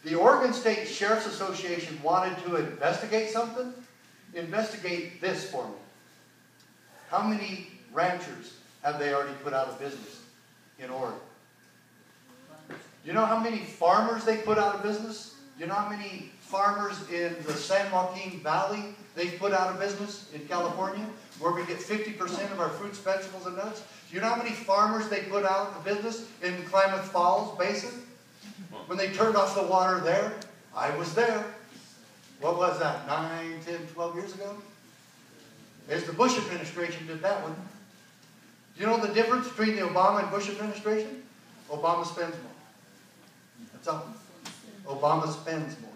The Oregon State Sheriff's Association wanted to investigate something. Investigate this for me. How many ranchers have they already put out of business in Oregon? You know how many farmers they put out of business? You know how many farmers in the San Joaquin Valley they've put out of business in California, where we get 50% of our fruits, vegetables, and nuts? Do you know how many farmers they put out of business in Klamath Falls Basin? When they turned off the water there, I was there. What was that, 9, 10, 12 years ago? It's the Bush administration did that one. Do you know the difference between the Obama and Bush administration? Obama spends more. That's all. Obama spends more.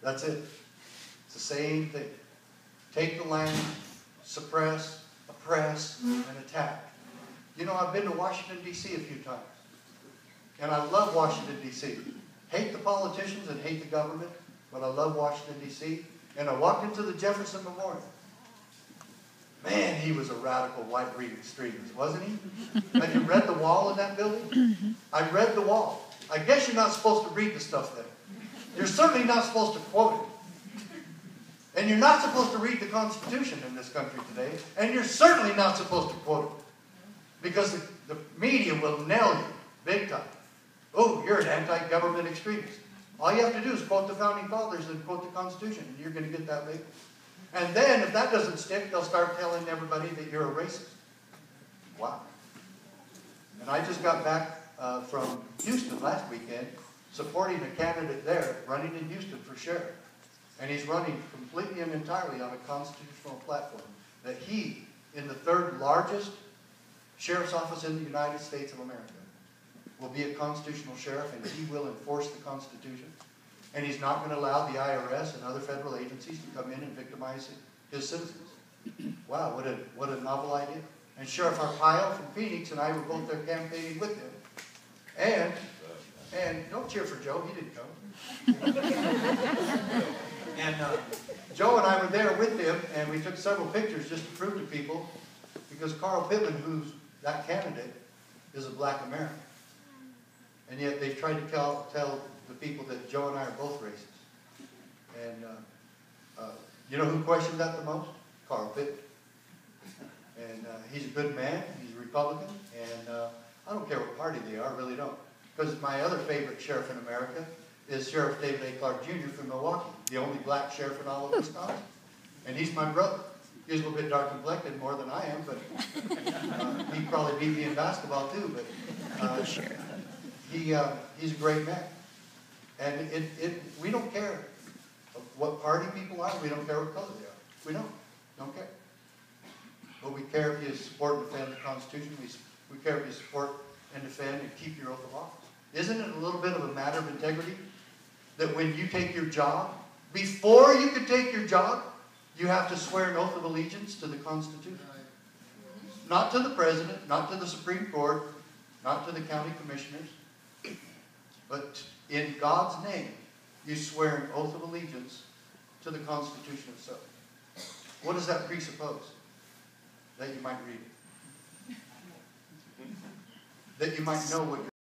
That's it. It's the same thing. Take the land, suppress, oppress, and attack. You know, I've been to Washington, D.C. a few times. And I love Washington, D.C. Hate the politicians and hate the government, but I love Washington, D.C. And I walked into the Jefferson Memorial. Man, he was a radical white-wing extremist, wasn't he? Have you read the wall in that building? I read the wall. I guess you're not supposed to read the stuff there. You're certainly not supposed to quote it. And you're not supposed to read the Constitution in this country today. And you're certainly not supposed to quote it. Because the media will nail you big time. Oh, you're an anti-government extremist. All you have to do is quote the Founding Fathers and quote the Constitution, and you're going to get that label. And then, if that doesn't stick, they'll start telling everybody that you're a racist. Wow. And I just got back from Houston last weekend, supporting a candidate there, running in Houston for sheriff. And he's running completely and entirely on a constitutional platform that he, in the third largest sheriff's office in the United States of America, will be a constitutional sheriff, and he will enforce the Constitution. And he's not going to allow the IRS and other federal agencies to come in and victimize his citizens. Wow, what a novel idea. And Sheriff Arpaio from Phoenix and I were both there campaigning with him. And don't cheer for Joe, he didn't come. And Joe and I were there with him, and we took several pictures just to prove to people, because Carl Pittman, who's that candidate, is a black American. And yet they've tried to tell the people that Joe and I are both racist. And you know who questioned that the most? Carl Pittman. And he's a good man, he's a Republican, and I don't care what party they are, I really don't. Because my other favorite sheriff in America is Sheriff David A. Clark Jr. from Milwaukee, the only black sheriff in all of Wisconsin. And he's my brother. He's a little bit dark complected, more than I am, but he'd probably beat me in basketball too. But he's a great man. And we don't care what party people are. We don't care what color they are. We don't care. But we care if you support and defend the Constitution. We care if you support and defend and keep your oath of office. Isn't it a little bit of a matter of integrity that when you take your job, before you can take your job, you have to swear an oath of allegiance to the Constitution? Not to the President, not to the Supreme Court, not to the county commissioners, but in God's name, you swear an oath of allegiance to the Constitution itself. What does that presuppose? That you might read it. That you might know what you're